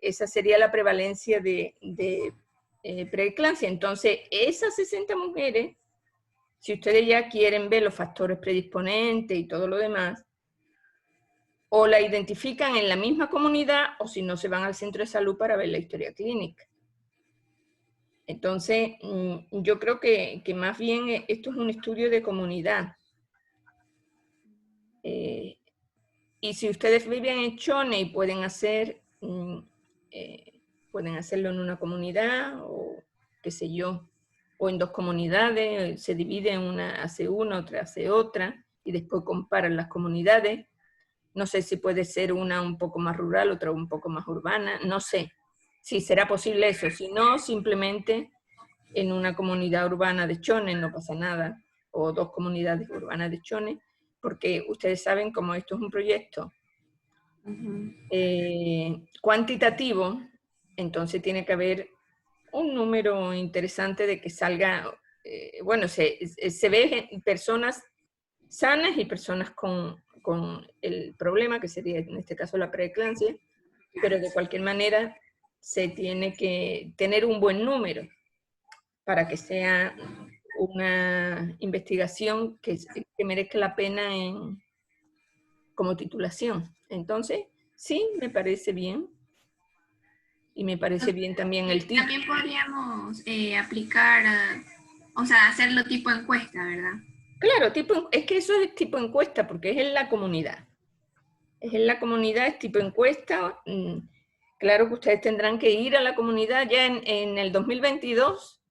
esa sería la prevalencia de preeclampsia. Entonces, esas 60 mujeres, si ustedes ya quieren ver los factores predisponentes y todo lo demás, o la identifican en la misma comunidad, o si no, se van al centro de salud para ver la historia clínica. Entonces, yo creo que más bien esto es un estudio de comunidad. Y si ustedes viven en Chone y pueden hacerlo en una comunidad, o qué sé yo, o en 2 comunidades, se divide, una hace una, otra hace otra, y después comparan las comunidades. No sé si puede ser una un poco más rural, otra un poco más urbana, no sé si será posible eso. Si no, simplemente en una comunidad urbana de Chone no pasa nada, o 2 comunidades urbanas de Chone, porque ustedes saben, como esto es un proyecto cuantitativo, entonces tiene que haber un número interesante de que salga, bueno, se ve personas sanas y personas con el problema, que sería en este caso la preeclampsia, pero de cualquier manera se tiene que tener un buen número para que sea una investigación que merezca la pena como titulación. Entonces, sí, me parece bien. Y me parece bien también el título. También podríamos aplicar, o sea, hacerlo tipo encuesta, ¿verdad? Claro, es que eso es tipo encuesta, porque es en la comunidad. Es en la comunidad, es tipo encuesta. Claro que ustedes tendrán que ir a la comunidad ya en el 2022.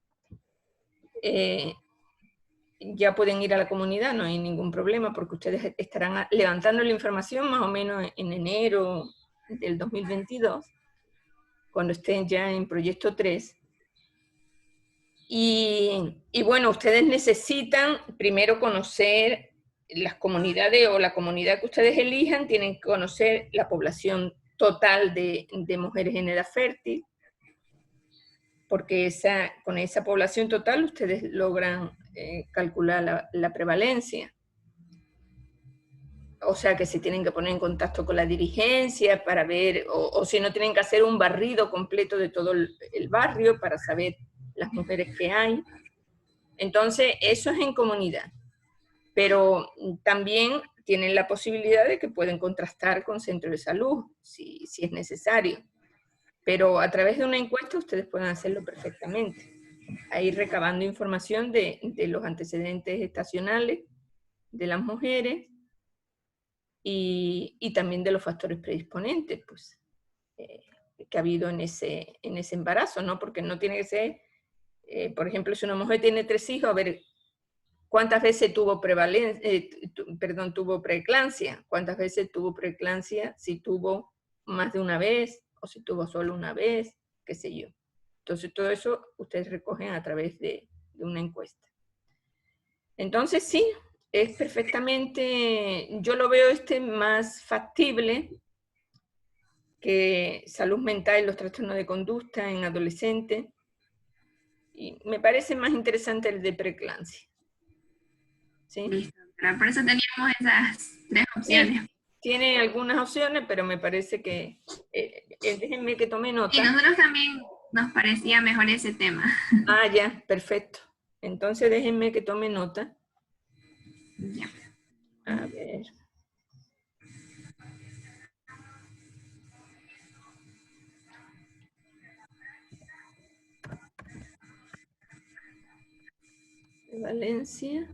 Ya pueden ir a la comunidad, no hay ningún problema, porque ustedes estarán levantando la información más o menos en enero del 2022, cuando estén ya en proyecto 3. Y bueno, ustedes necesitan primero conocer las comunidades, o la comunidad que ustedes elijan, tienen que conocer la población total de mujeres en edad fértil, porque con esa población total ustedes logran calcular la prevalencia. O sea que se tienen que poner en contacto con la dirigencia para ver, o si no, tienen que hacer un barrido completo de todo el barrio para saber las mujeres que hay. Entonces, eso es en comunidad. Pero también tienen la posibilidad de que pueden contrastar con centros de salud, si es necesario. Pero a través de una encuesta ustedes pueden hacerlo perfectamente. Ahí recabando información de los antecedentes estacionales de las mujeres y también de los factores predisponentes, pues, que ha habido en ese embarazo, ¿no? Porque no tiene que ser, por ejemplo, si una mujer tiene 3 hijos, a ver, ¿cuántas veces tuvo preeclampsia? ¿Cuántas veces tuvo preeclampsia? Si tuvo más de una vez, o si tuvo solo una vez, qué sé yo. Entonces, todo eso ustedes recogen a través de una encuesta. Entonces, sí, es perfectamente, yo lo veo más factible que salud mental y los trastornos de conducta en adolescentes, y me parece más interesante el de preeclampsia. ¿Sí? Listo, por eso teníamos esas 3 opciones. Sí, tiene algunas opciones, pero me parece que, déjenme que tome nota. Y nosotros también nos parecía mejor ese tema. Ah, ya, perfecto. Entonces déjenme que tome nota. Ya. A ver. Valencia.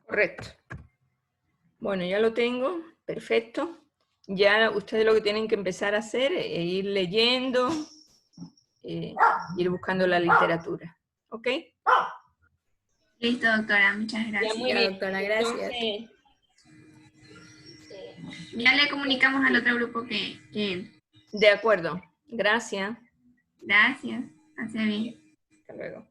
Correcto. Bueno, ya lo tengo, perfecto. Ya ustedes lo que tienen que empezar a hacer es ir leyendo, ir buscando la literatura. ¿Ok? Listo, doctora, muchas Ya, gracias. muy Ya, bien. doctora, gracias. Entonces, Ya le comunicamos al otro grupo que de acuerdo. Gracias. gracias. Hace bien. Hasta luego.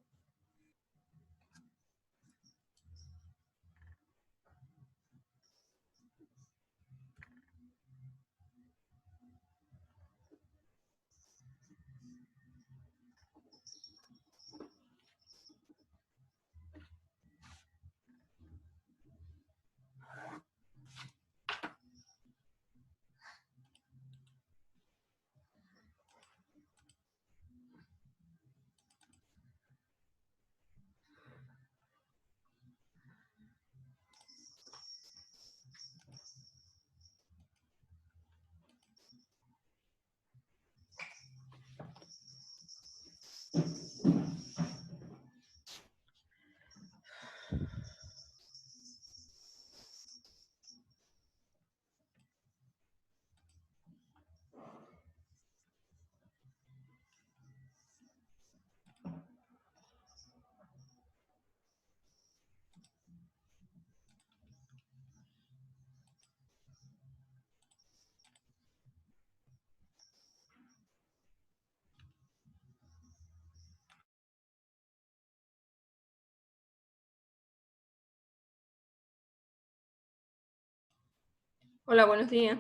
Hola, buenos días.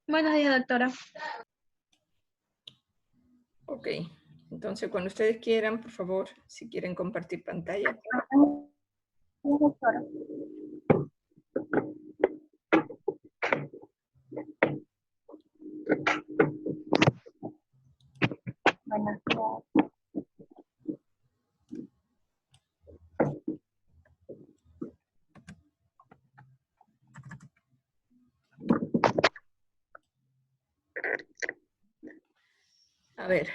Buenos días, doctora. Ok, entonces cuando ustedes quieran, por favor, si quieren compartir pantalla. Doctora. Buenos días. A ver.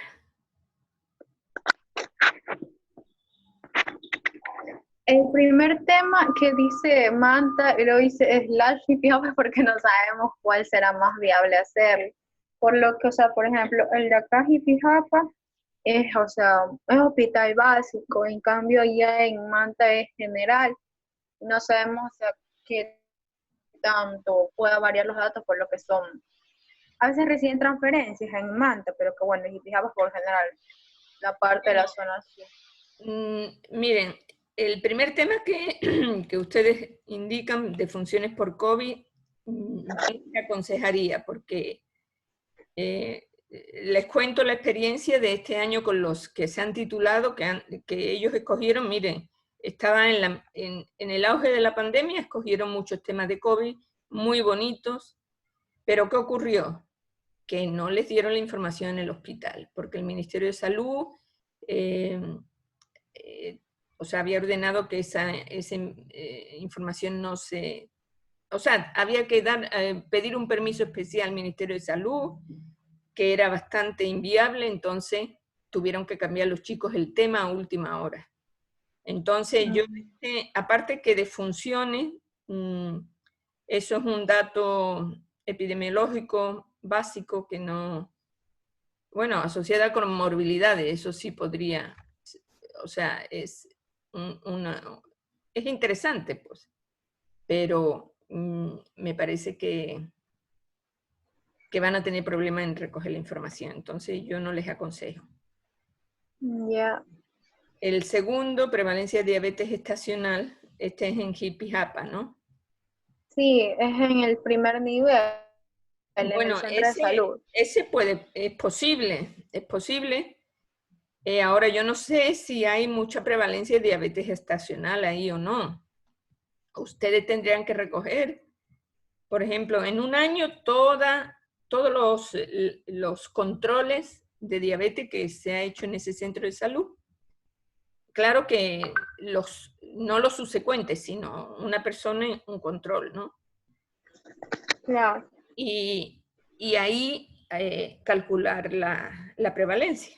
El primer tema que dice Manta y lo dice slash y pijama porque no sabemos cuál será más viable hacer. Por lo que, o sea, por ejemplo, el de acá Jipijapa es, o sea, es hospital básico, en cambio ya en Manta es general. No sabemos, o sea, qué tanto pueda variar los datos por lo que son. A veces reciben transferencias en Manta, pero que bueno, Jipijapa por general, la parte de la zona sur. Miren, el primer tema que ustedes indican de funciones por COVID, yo les aconsejaría, porque les cuento la experiencia de este año con los que se han titulado, que ellos escogieron, miren, estaban en el auge de la pandemia, escogieron muchos temas de COVID, muy bonitos, pero ¿qué ocurrió? Que no les dieron la información en el hospital, porque el Ministerio de Salud o sea, había ordenado que esa información no se... O sea, había que pedir un permiso especial al Ministerio de Salud, que era bastante inviable, entonces tuvieron que cambiar los chicos el tema a última hora. Entonces, yo, aparte que de funciones, eso es un dato epidemiológico básico que no... Bueno, asociada con morbilidades, eso sí podría... O sea, es interesante, pues, pero me parece que van a tener problemas en recoger la información, entonces yo no les aconsejo. Ya. El segundo, prevalencia de diabetes gestacional, este es en Jipijapa, ¿no? Sí, es en el primer nivel, en el centro de salud. Ese es posible. Ahora yo no sé si hay mucha prevalencia de diabetes gestacional ahí o no. Ustedes tendrían que recoger, por ejemplo, en un año todos los controles de diabetes que se ha hecho en ese centro de salud. Claro que no los subsecuentes, sino una persona en un control, ¿no? Claro. Y ahí calcular la prevalencia.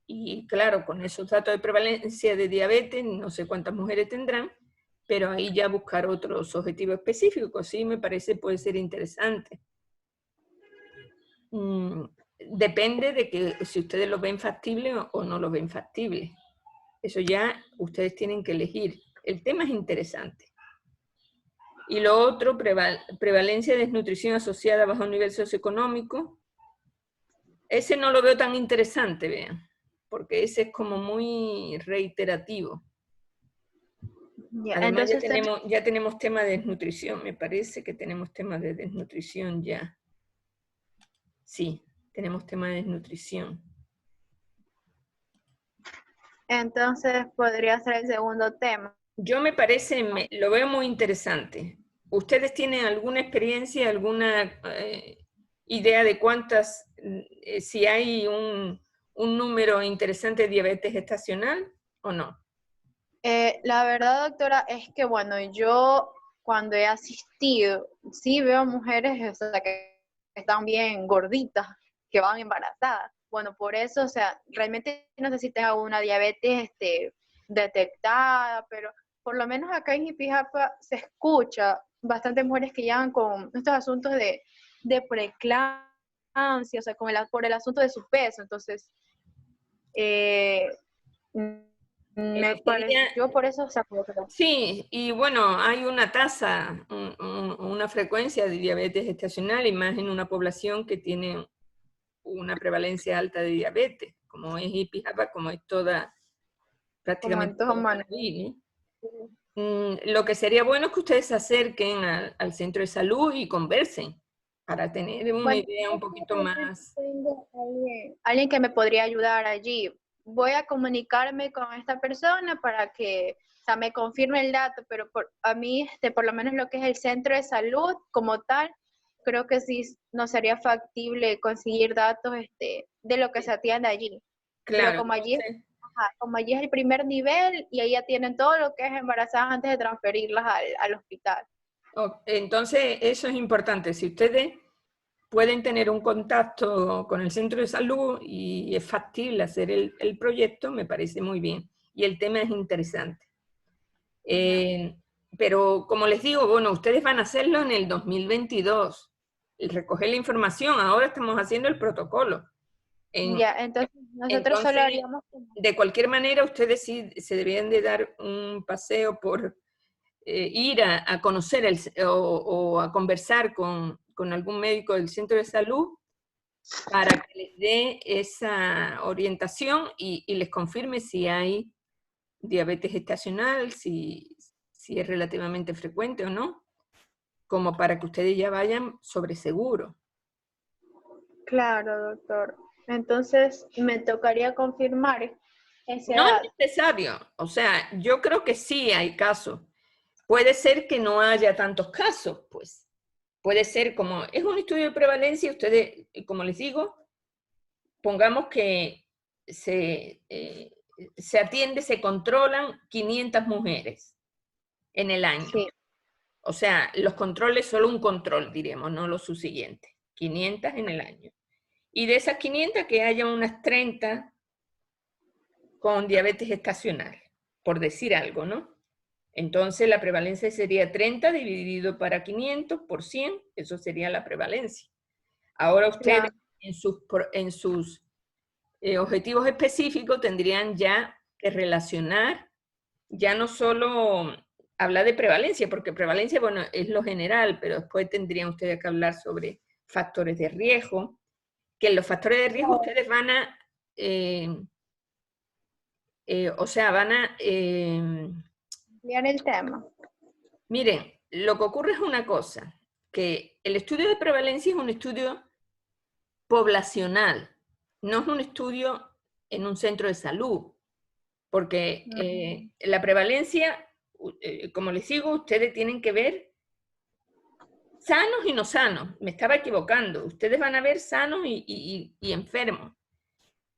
Y claro, con esos datos de prevalencia de diabetes, no sé cuántas mujeres tendrán, pero ahí ya buscar otros objetivos específicos, sí, me parece puede ser interesante. Depende de que si ustedes lo ven factible o no lo ven factible. Eso ya ustedes tienen que elegir. El tema es interesante. Y lo otro, prevalencia de desnutrición asociada a bajo nivel socioeconómico. Ese no lo veo tan interesante, vean. porque ese es como muy reiterativo. Ya, Además, entonces, ya tenemos tema de desnutrición, me parece que tenemos tema de desnutrición ya. Sí, tenemos tema de desnutrición. entonces podría ser el segundo tema. Yo me parece, lo veo muy interesante. ¿Ustedes tienen alguna experiencia, alguna idea de cuántas, si hay un número interesante de diabetes gestacional o no? La verdad, doctora, es que, bueno, yo cuando he asistido, sí veo mujeres, o sea, que están bien gorditas, que van embarazadas. Bueno, por eso, o sea, realmente no sé si tenga una diabetes detectada, pero por lo menos acá en Jipijapa se escucha bastantes mujeres que llegan con estos asuntos de preeclampsia, o sea, por el asunto de su peso. Entonces, eh, me Sería, pareció por eso, o sea, como que sí, y bueno, hay una tasa, una frecuencia de diabetes gestacional y más en una población que tiene una prevalencia alta de diabetes, como es Jipijapa, como es toda, como prácticamente en todo todo el humano. país, ¿no? Lo que sería bueno es que ustedes se acerquen al centro de salud y conversen para tener una Bueno, idea un poquito más. tengo alguien que me podría ayudar allí. Voy a comunicarme con esta persona para que, o sea, me confirme el dato, pero a mí, por lo menos lo que es el centro de salud como tal, creo que sí no sería factible conseguir datos de lo que se atiende allí. Pero Claro, entonces, como allí es el primer nivel y ahí ya tienen todo lo que es embarazadas antes de transferirlas al hospital. entonces eso es importante. Si ustedes pueden tener un contacto con el centro de salud y es factible hacer el proyecto, me parece muy bien. Y el tema es interesante. Pero como les digo, bueno, ustedes van a hacerlo en el 2022, recoger la información, ahora estamos haciendo el protocolo. Ya, entonces nosotros solo Entonces, haríamos de cualquier manera, ustedes sí se deberían de dar un paseo por ir a conocer o a conversar con algún médico del centro de salud para que les dé esa orientación y les confirme si hay diabetes gestacional, si es relativamente frecuente o no, como para que ustedes ya vayan sobre seguro. Claro, doctor. Entonces, me tocaría confirmar ese No es dato. necesario, o sea, yo creo que sí hay casos. Puede ser que no haya tantos casos, pues. Puede ser como, es un estudio de prevalencia, ustedes, como les digo, pongamos que se atiende, se controlan 500 mujeres en el año. Sí, O sea, los controles, solo un control, diremos, no lo subsiguiente. 500 en el año. Y de esas 500 que haya unas 30 con diabetes gestacional, por decir algo, ¿no? Entonces la prevalencia sería 30 dividido para 500 por 100, eso sería la prevalencia. Ahora ustedes claro. en sus objetivos específicos tendrían ya que relacionar, ya no solo hablar de prevalencia, porque prevalencia, bueno, es lo general, pero después tendrían ustedes que hablar sobre factores de riesgo, que en los factores de riesgo ustedes van a, o sea, van a, Ampliar el tema. miren, lo que ocurre es una cosa, que el estudio de prevalencia es un estudio poblacional, no es un estudio en un centro de salud, porque la prevalencia, como les digo, ustedes tienen que ver sanos y no sanos. Me estaba equivocando. Ustedes van a ver sanos y enfermos.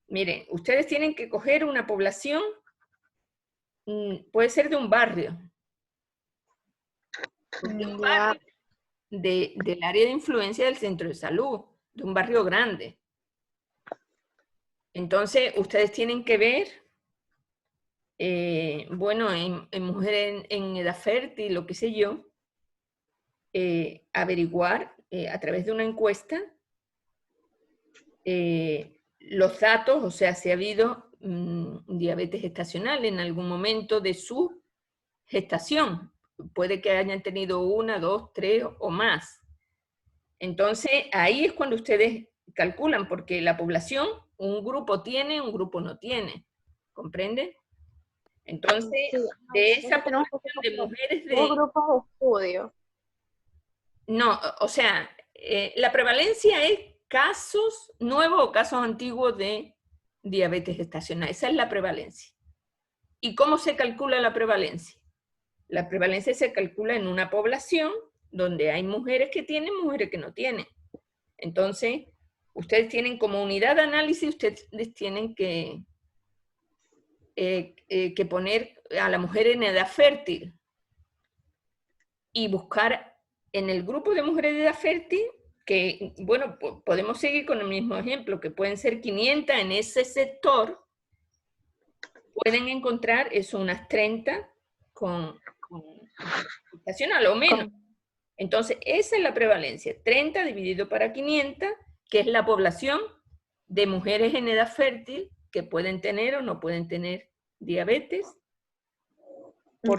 Miren, ustedes tienen que coger una población, puede ser de un barrio, Ya, del área de influencia del centro de salud, de un barrio grande. Entonces, ustedes tienen que ver, bueno, en mujeres en edad fértil, lo que sé yo, averiguar a través de una encuesta los datos, o sea, si ha habido diabetes gestacional en algún momento de su gestación. Puede que hayan tenido 1, 2, 3 o más. Entonces, ahí es cuando ustedes calculan, porque la población un grupo tiene, un grupo no tiene. ¿Comprende? Entonces, Sí, de esa tenemos población de mujeres dos grupos de estudio. No, o sea, la prevalencia es casos nuevos o casos antiguos de diabetes gestacional. Esa es la prevalencia. ¿Y cómo se calcula la prevalencia? La prevalencia se calcula en una población donde hay mujeres que tienen, mujeres que no tienen. Entonces, ustedes tienen como unidad de análisis, ustedes tienen que poner a la mujer en edad fértil y buscar en el grupo de mujeres de edad fértil, que, bueno, podemos seguir con el mismo ejemplo, que pueden ser 500 en ese sector, pueden encontrar eso, unas 30 con gestacional o menos. Entonces, esa es la prevalencia, 30 dividido para 500, que es la población de mujeres en edad fértil que pueden tener o no pueden tener diabetes.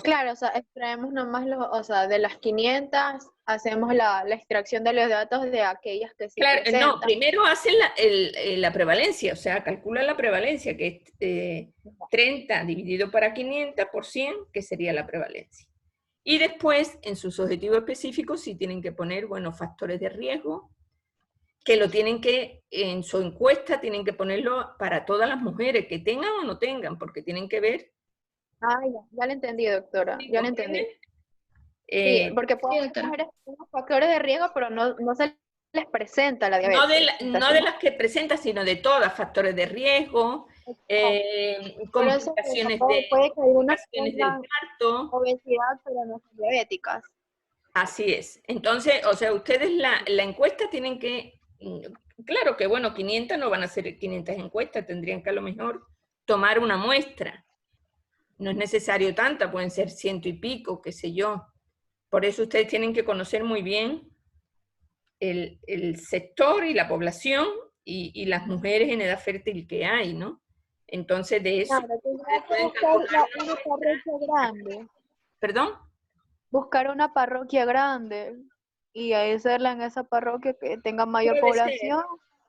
Claro, o sea, extraemos nomás o sea, de las 500 hacemos la extracción de los datos de aquellas que sí Claro, presentan. no, primero hacen la prevalencia, o sea, calculan la prevalencia, que es 30 dividido para 500 por 100, que sería la prevalencia. Y después, en sus objetivos específicos, sí tienen que poner, bueno, factores de riesgo, que lo tienen que, en su encuesta, tienen que ponerlo para todas las mujeres, que tengan o no tengan, porque tienen que ver. Ah, ya lo entendí, doctora, ¿Sí, ya lo entendí. comprende? Sí, porque pueden haber mujeres con factores de riesgo, pero no se les presenta la diabetes. No de las que presenta, sino de todas, factores de riesgo, complicaciones puede que algunas complicaciones del tengan parto. obesidad, pero no son diabéticas. Así es. Entonces, o sea, ustedes la encuesta tienen que, claro que bueno, 500 no van a ser 500 encuestas, tendrían que a lo mejor tomar una muestra. No es necesario tanta, pueden ser 100 y pico, qué sé yo. Por eso ustedes tienen que conocer muy bien el sector y la población y las mujeres en edad fértil que hay, ¿no? Entonces, de eso Claro, ustedes tendría que pueden buscar calcular una parroquia grande. ¿Perdón? Buscar una parroquia grande y hacerla en esa parroquia que tenga mayor Puede ser. población.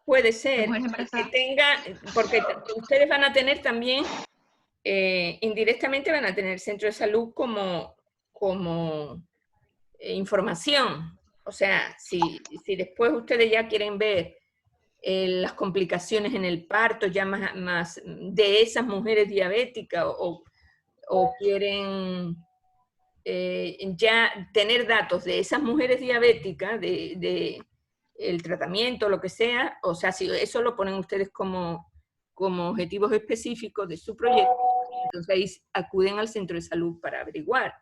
Puede ser que tenga, porque ustedes van a tener también, indirectamente van a tener centro de salud como información. O sea, si después ustedes ya quieren ver las complicaciones en el parto, ya más de esas mujeres diabéticas, o quieren ya tener datos de esas mujeres diabéticas, de el tratamiento, lo que sea, o sea, si eso lo ponen ustedes como objetivos específicos de su proyecto, entonces ahí acuden al centro de salud para averiguar.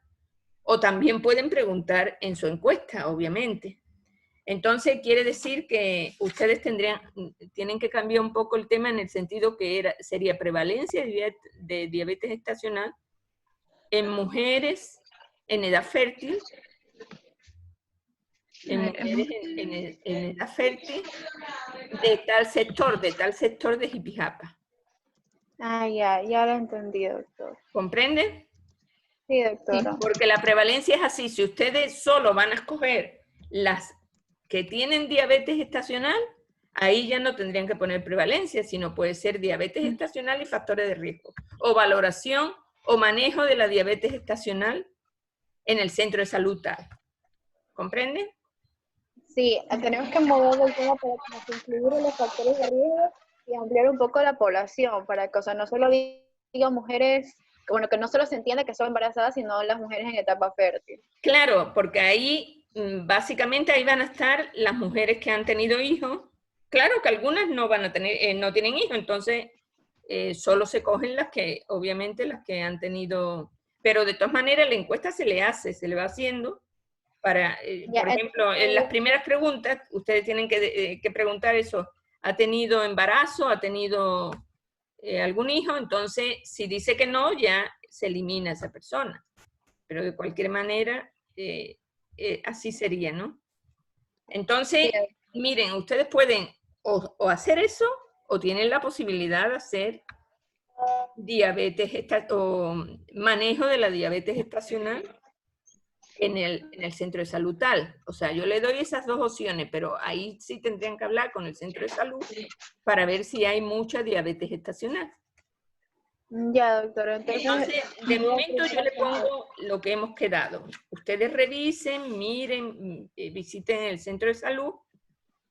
O también pueden preguntar en su encuesta, obviamente. Entonces quiere decir que ustedes tienen que cambiar un poco el tema en el sentido que sería prevalencia de diabetes gestacional en mujeres en edad fértil, en mujeres en edad fértil de tal sector de Jipijapa. Ah, ya lo entendí, doctor. ¿Comprende? Sí, doctora. Porque la prevalencia es así. Si ustedes solo van a escoger las que tienen diabetes gestacional, ahí ya no tendrían que poner prevalencia, sino puede ser diabetes gestacional y factores de riesgo. O valoración o manejo de la diabetes gestacional en el centro de salud tal. ¿Comprende? Sí, tenemos que mover el tema para incluir los factores de riesgo y ampliar un poco la población, para que, o sea, no solo diga mujeres, bueno, que no solo se entienda que son embarazadas, sino las mujeres en etapa fértil. Claro, porque ahí, básicamente, ahí van a estar las mujeres que han tenido hijos. Claro que algunas no van a tener, no tienen hijos, entonces solo se cogen las que, obviamente, las que han tenido, pero de todas maneras la encuesta se le va haciendo para, por ejemplo, en las primeras preguntas, ustedes tienen que preguntar eso, ¿ha tenido embarazo? ¿Ha tenido algún hijo? Entonces, si dice que no, ya se elimina esa persona. Pero de cualquier manera, así sería, ¿no? Entonces, miren, ustedes pueden o hacer eso, o tienen la posibilidad de hacer diabetes o manejo de la diabetes gestacional en el centro de salud tal. O sea, yo le doy esas dos opciones, pero ahí sí tendrían que hablar con el centro de salud para ver si hay mucha diabetes gestacional. Ya, doctora. Entonces, de momento yo le pongo lo que hemos quedado. Ustedes revisen, miren, visiten el centro de salud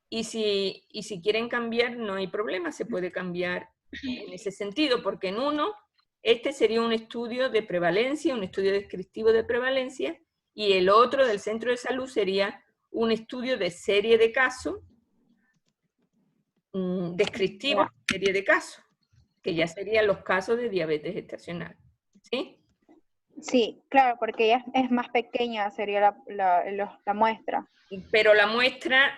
y si quieren cambiar, no hay problema, se puede cambiar en ese sentido, porque en uno, este sería un estudio de prevalencia, un estudio descriptivo de prevalencia, y el otro del centro de salud sería un estudio de serie de casos, descriptivo de serie de casos, que ya serían los casos de diabetes gestacional. ¿Sí? Sí, claro, porque ella es más pequeña, sería la muestra. Pero la muestra,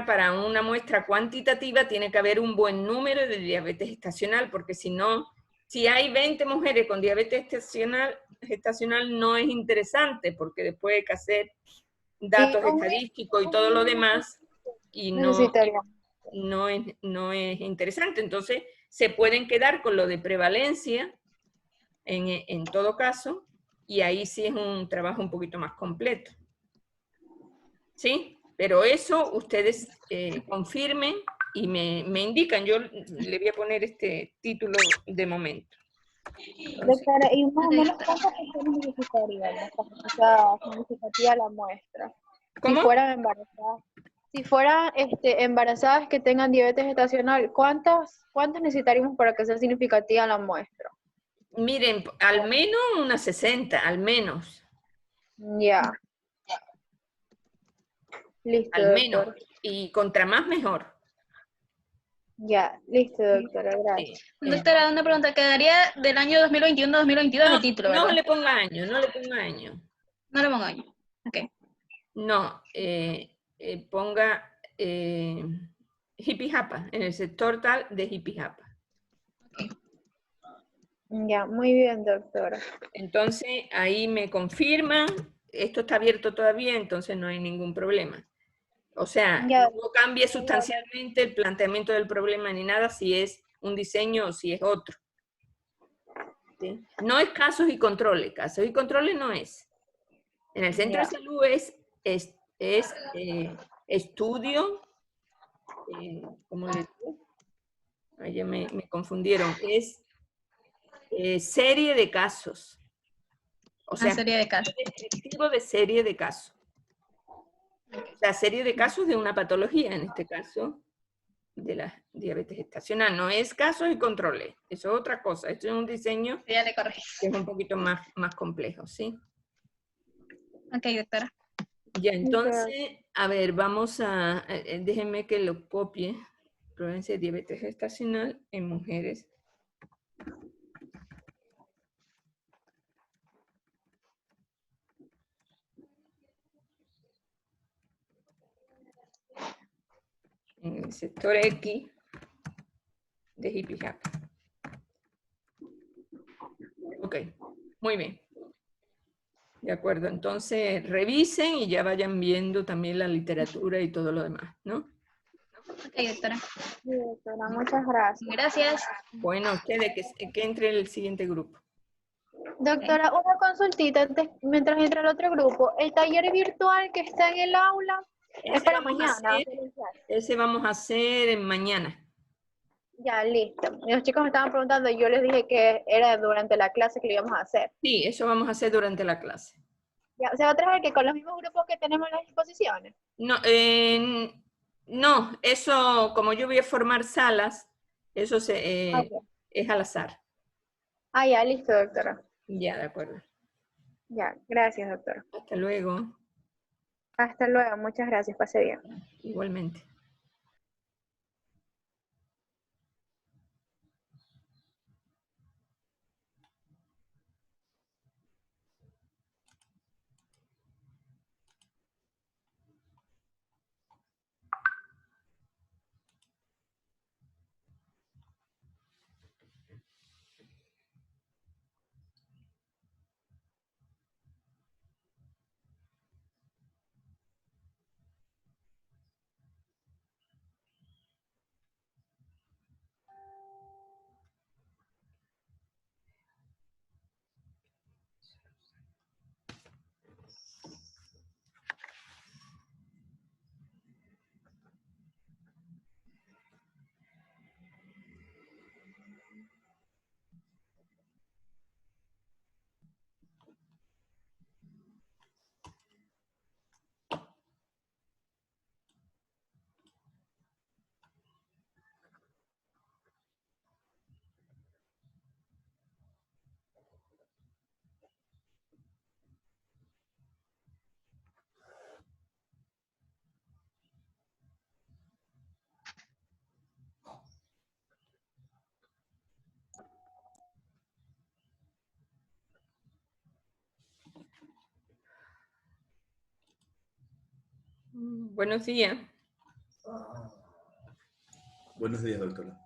para una muestra cuantitativa, tiene que haber un buen número de diabetes gestacional, porque si no, si hay 20 mujeres con diabetes gestacional no es interesante, porque después hay que hacer datos estadísticos y todo lo demás, y Necesitaríamos. no es interesante. Entonces, se pueden quedar con lo de prevalencia, en todo caso, y ahí sí es un trabajo un poquito más completo. ¿Sí? Pero eso ustedes confirmen y me indican. Yo le voy a poner este título de momento. Entonces, Doctora, y más o menos cuántas personas necesitaríamos para que sea significativa la muestra. Si ¿cómo? fueran embarazadas, si fueran embarazadas que tengan diabetes gestacional, ¿cuántas necesitaríamos para que sea significativa la muestra? Miren, al menos unas 60, al menos. Ya. Listo, Al menos. doctor. Y contra más, mejor. Ya, listo, doctora, Sí. gracias. Doctora, una pregunta. Quedaría del año 2021-2022 el título, No ¿verdad? le ponga año, no le ponga año. No le pongo año. Ok. No, ponga hippie japa, en el sector tal de hippie japa. Ya, muy bien, doctora. Entonces, ahí me confirman, esto está abierto todavía, entonces no hay ningún problema. O sea, Ya. no cambie sustancialmente el planteamiento del problema ni nada si es un diseño o si es otro. ¿Sí? No es casos y controles no es. En el centro de salud es estudio, ¿cómo le digo? Ahí ya me confundieron, es serie de casos. O sea, Una serie de casos. descriptivo de serie de casos. O sea, serie de casos de una patología, en este caso, de la diabetes gestacional. No es casos y controles, eso es otra cosa. Esto es un diseño Ya le corregí. que es un poquito más complejo, ¿sí? Ok, doctora. Ya, entonces, a ver, vamos a, déjenme que lo copie. Prevalencia de diabetes gestacional en mujeres. En el sector X de hippie happy. Ok, muy bien. De acuerdo, entonces revisen y ya vayan viendo también la literatura y todo lo demás, ¿no? Ok, doctora. Sí, doctora, muchas gracias. Gracias. Bueno, ustedes que entre el siguiente grupo. Doctora, una consultita mientras entra el otro grupo. El taller virtual que está en el aula es Ese para vamos a mañana. Ese vamos a hacer mañana. Ya, listo. Y los chicos me estaban preguntando y yo les dije que era durante la clase que lo íbamos a hacer. Sí, eso vamos a hacer durante la clase. Ya, se va a trabajar que con los mismos grupos que tenemos en las exposiciones. No, no, eso, como yo voy a formar salas, eso Ok. es al azar. Ah, ya, listo, doctora. Ya, de acuerdo. Ya, gracias, doctora. Hasta luego. Hasta luego, muchas gracias, pase bien. Igualmente. Buenos días. Buenos días, doctora.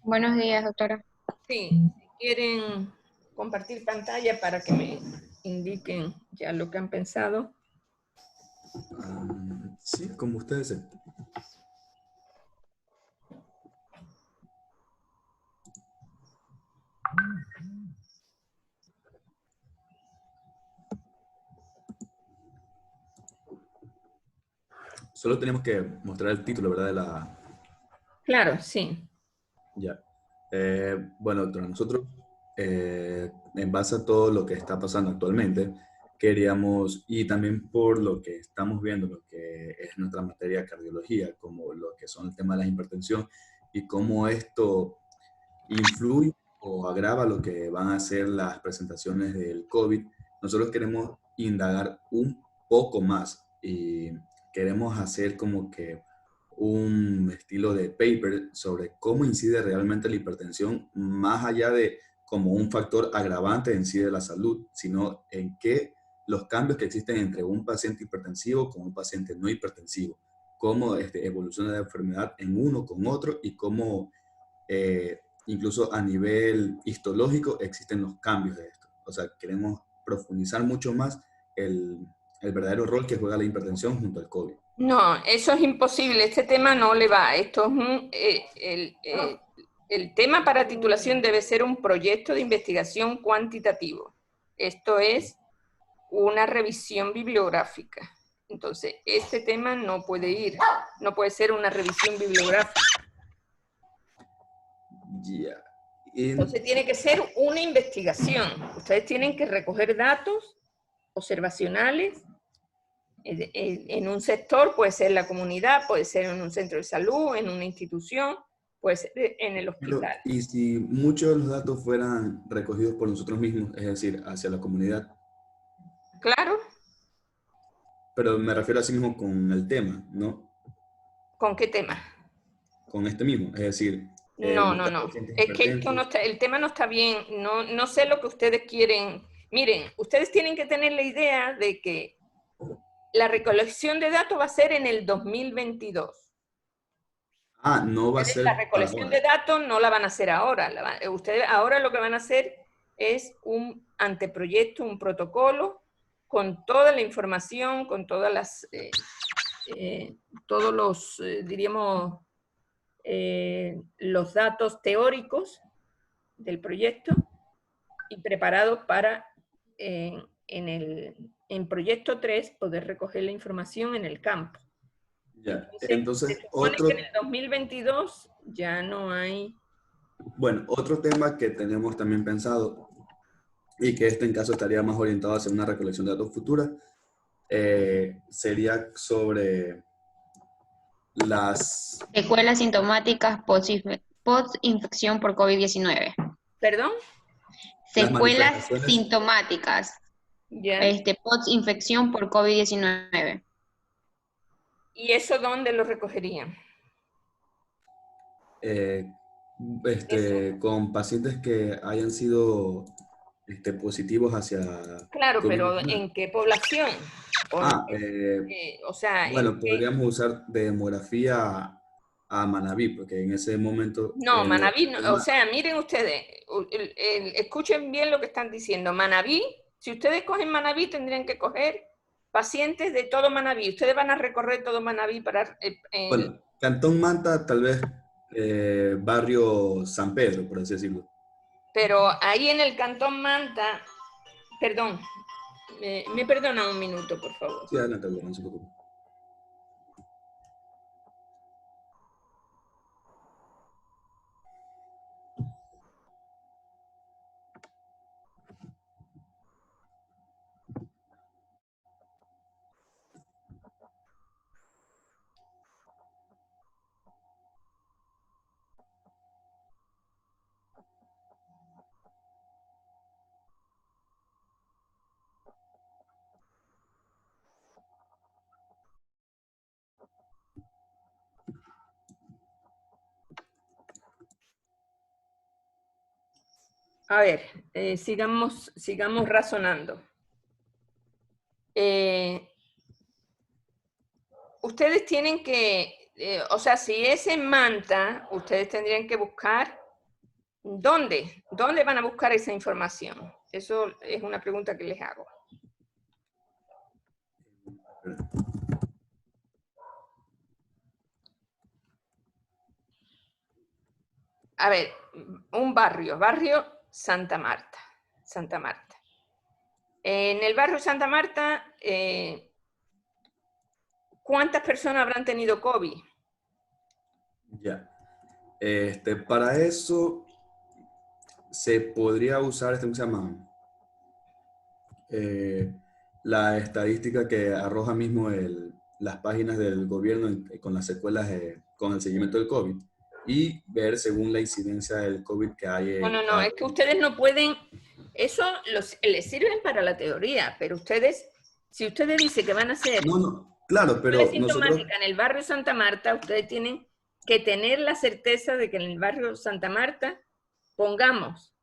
Buenos días, doctora. Sí, si quieren compartir pantalla para que me indiquen ya lo que han pensado. Sí, como ustedes deseen. Solo tenemos que mostrar el título, ¿verdad? De la... Claro, sí. Ya. Bueno, doctora, nosotros, en base a todo lo que está pasando actualmente, queríamos, y también por lo que estamos viendo, lo que es nuestra materia de cardiología, como lo que son el tema de la hipertensión, y cómo esto influye o agrava lo que van a ser las presentaciones del COVID, nosotros queremos indagar un poco más y queremos hacer como que un estilo de paper sobre cómo incide realmente la hipertensión, más allá de como un factor agravante en sí de la salud, sino en qué los cambios que existen entre un paciente hipertensivo con un paciente no hipertensivo, cómo evoluciona la enfermedad en uno con otro y cómo incluso a nivel histológico existen los cambios de esto. O sea, queremos profundizar mucho más el verdadero rol que juega la hipertensión junto al COVID. No, eso es imposible. Este tema no le va. Esto es el tema para titulación debe ser un proyecto de investigación cuantitativo. Esto es una revisión bibliográfica. Entonces, este tema no puede ir, no puede ser una revisión bibliográfica. Ya. Entonces, tiene que ser una investigación. Ustedes tienen que recoger datos observacionales en un sector, puede ser la comunidad, puede ser en un centro de salud, en una institución, puede ser en el hospital. Y si muchos de los datos fueran recogidos por nosotros mismos, es decir, hacia la comunidad, Claro. pero me refiero a sí mismo con el tema, ¿no? ¿Con qué tema? Con este mismo, es decir, No. buscar pacientes Es que esto no hipertensos. está, el tema no está bien. No sé lo que ustedes quieren. Miren, ustedes tienen que tener la idea de que la recolección de datos va a ser en el 2022. Ah, no va a Ustedes la ser para recolección ahora. de datos no la van a hacer ahora. Ustedes ahora lo que van a hacer es un anteproyecto, un protocolo con toda la información, con todas las, todos los, diríamos, los datos teóricos del proyecto y preparados para en proyecto 3 poder recoger la información en el campo. Ya. Entonces, se Entonces, supone que en el 2022 ya no hay... bueno, otro tema que tenemos también pensado y que en caso estaría más orientado hacia una recolección de datos futura, sería sobre las... Secuelas sintomáticas post-infección por COVID-19. ¿Perdón? Las Secuelas manifestaciones, sintomáticas Ya. post-infección por COVID-19. ¿Y eso dónde lo recogerían? eh, Eso. con pacientes que hayan sido positivos hacia Claro, pero COVID-19. ¿en qué población? Ah, O sea, bueno, podríamos usar de demografía a Manabí, porque en ese momento no, el Manabí, o tema... sea, miren ustedes, escuchen bien lo que están diciendo. Manabí, si ustedes cogen Manabí, tendrían que coger pacientes de todo Manabí. Ustedes van a recorrer todo Manabí para... Bueno, Cantón Manta, tal vez barrio San Pedro, por así decirlo. pero ahí en el Cantón Manta, perdón, me perdonan un minuto, por favor. Sí, adelante, no se preocupe. A ver, sigamos razonando. ustedes tienen que, o sea, si es en Manta, ustedes tendrían que buscar dónde van a buscar esa información. Eso es una pregunta que les hago. A ver, un barrio Santa Marta. Santa Marta. En el barrio Santa Marta, ¿cuántas personas habrán tenido COVID? Ya. Para eso se podría usar, ¿cómo se llama? La estadística que arroja mismo las páginas del gobierno con las secuelas, con el seguimiento del COVID, y ver según la incidencia del COVID que hay en No, cada... es que ustedes no pueden, eso les sirven para la teoría, pero ustedes, si ustedes dicen que van a hacer No, claro, prueba pero nosotros... sintomática en el barrio Santa Marta, ustedes tienen que tener la certeza de que en el barrio Santa Marta, pongamos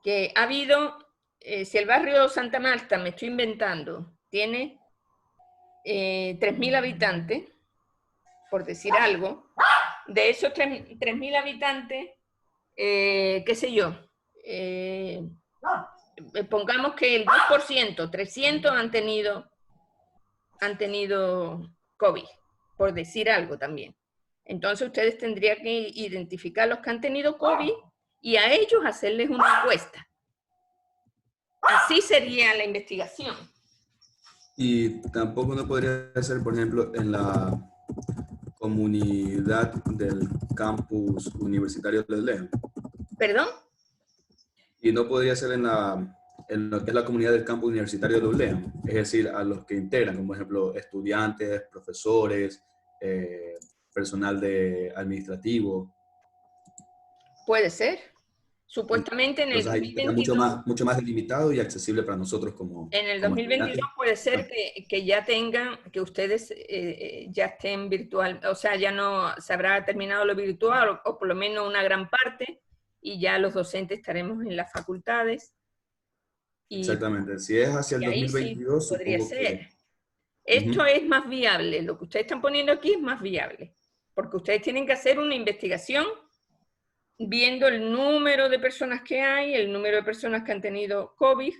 que ha habido, si el barrio Santa Marta, me estoy inventando, tiene 3.000 habitantes, por decir algo, de esos 3.000 habitantes, qué sé yo, pongamos que el 2%, 300 han tenido COVID, por decir algo también. Entonces ustedes tendrían que identificar los que han tenido COVID y a ellos hacerles una encuesta. Así sería la investigación. Y tampoco no podría ser, por ejemplo, en la comunidad del campus universitario de León. ¿Perdón? Y no podría ser en lo que es la comunidad del campus universitario de ULEM, es decir, a los que integran, como por ejemplo estudiantes, profesores, personal administrativo. Puede ser. Supuestamente en el Entonces ahí sería 2022, mucho más delimitado y accesible para nosotros como en el como 2022 estudiantes. puede ser que ya tengan, que ustedes ya estén virtual, o sea, ya no se habrá terminado lo virtual o por lo menos una gran parte y ya los docentes estaremos en las facultades. Exactamente. Si es hacia el Y ahí sí 2022, podría supongo que... ser. Esto es más viable, lo que ustedes están poniendo aquí es más viable, porque ustedes tienen que hacer una investigación viendo el número de personas que hay, el número de personas que han tenido COVID,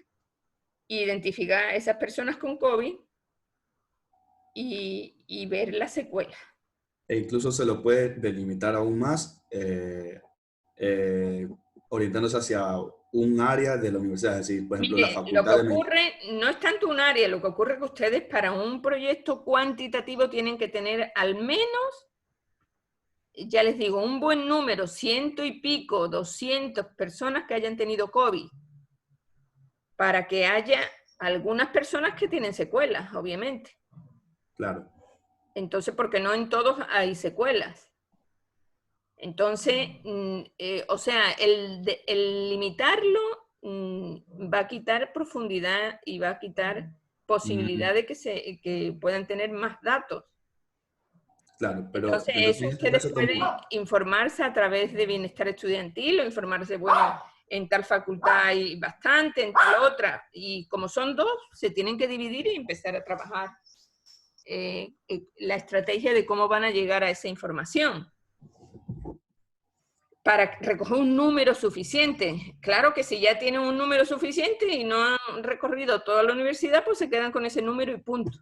identificar a esas personas con COVID y ver las secuelas. E incluso se lo puede delimitar aún más, orientándose hacia un área de la universidad, es decir, por ejemplo, la Mire, lo que facultad de medicina. ocurre no es tanto un área, lo que ocurre es que ustedes para un proyecto cuantitativo tienen que tener al menos, ya les digo, un buen número, 100 y pico, 200 personas que hayan tenido COVID, para que haya algunas personas que tienen secuelas, obviamente. Claro. Entonces, porque no en todos hay secuelas. Entonces, o sea, el limitarlo va a quitar profundidad y va a quitar posibilidad de que puedan tener más datos. Claro, pero Entonces, entonces eso en este ustedes caso, pueden informarse a través de bienestar estudiantil o informarse, bueno, en tal facultad hay bastante, en tal otra. Y como son dos, se tienen que dividir y empezar a trabajar la estrategia de cómo van a llegar a esa información para recoger un número suficiente. Claro que si ya tienen un número suficiente y no han recorrido toda la universidad, pues se quedan con ese número y punto.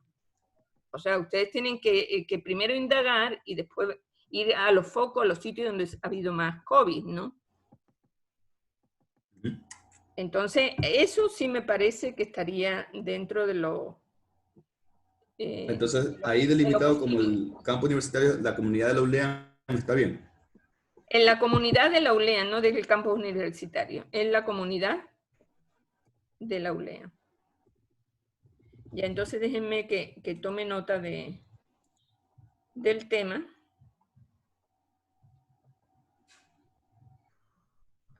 O sea, ustedes tienen que primero indagar y después ir a los focos, a los sitios donde ha habido más COVID, ¿no? Entonces, eso sí me parece que estaría dentro de lo... entonces ahí delimitado como el campo universitario, la comunidad de la ULEA está bien. En la comunidad de la ULEA, no del campus universitario, en la comunidad de la ULEA. Ya, entonces déjenme que tome nota del tema.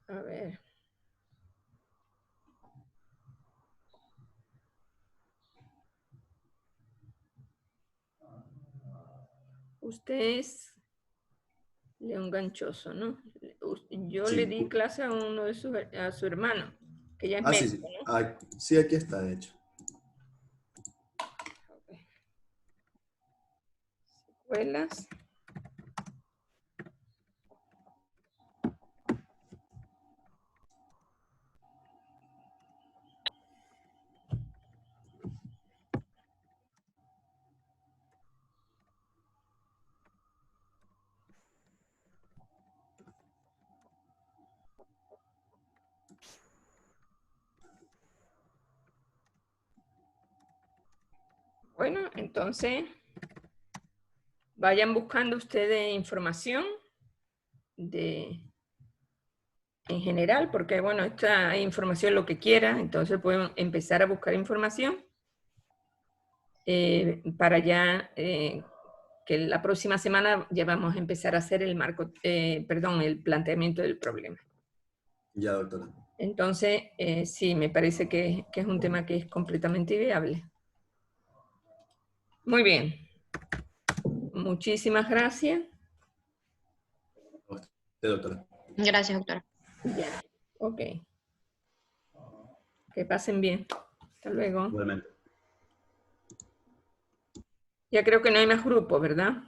A ver. Usted es León Ganchoso, ¿no? Yo le Sí. di clase a uno de a su hermano, que ya es Ah, sí, médico, sí. ¿no? Sí, aquí está, de hecho. escuelas. Bueno, entonces vayan buscando ustedes información en general, porque bueno, esta información lo que quiera, entonces pueden empezar a buscar información para ya que la próxima semana ya vamos a empezar a hacer el marco, perdón, el planteamiento del problema. Ya, doctora. Entonces, sí, me parece que es un tema que es completamente viable. Muy bien. Muchísimas gracias. A usted, doctora. Gracias, doctora. Ya, ok. Que pasen bien. Hasta luego. Igualmente. Ya creo que no hay más grupos, ¿verdad?